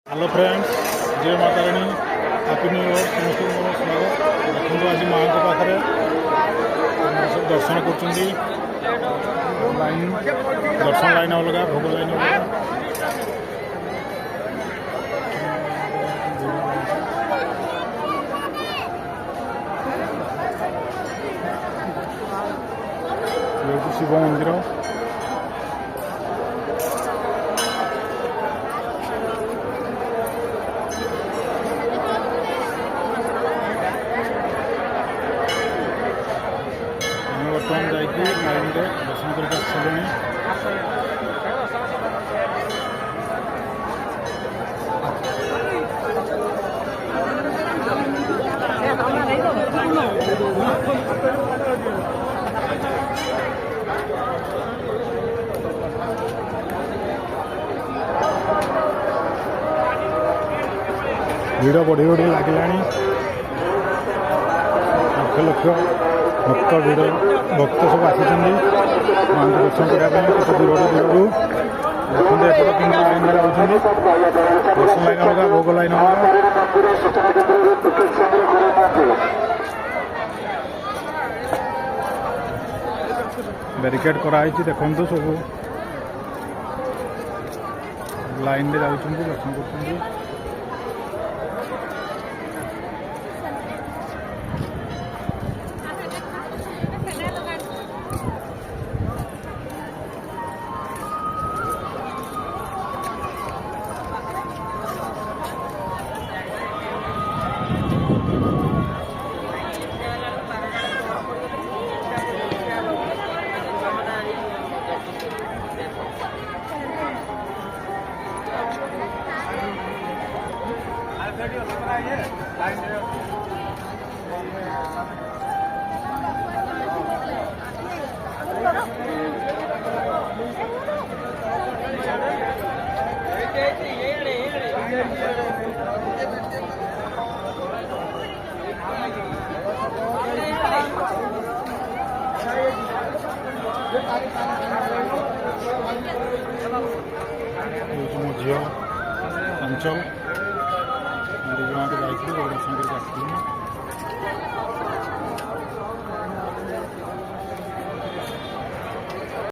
Hello friends, जय Mata Rani, happy new year. समस्त मोर स्वागत। देखो आज माँ के पाखे सब दर्शन कर लाइन दर्शन लाइन अलग भोग लाइन अलग। शिव मंदिर बर्तमान जाइए लाइन में दर्शन करके आसलुँ। भीड़ बढ़ी बढ़ी लगला लक्ष लक्ष भक्त भीड़ भक्त सब आसी माँ को दर्शन करने कत दूर दूर देखते एपट तीन लाइन में आउट दर्शन लाइन अलग भोग लाइन अलग। बैरिकेड कराई देखु सब लाइन में जाऊँ दर्शन कर। झील अंचल दर्शन करके आस।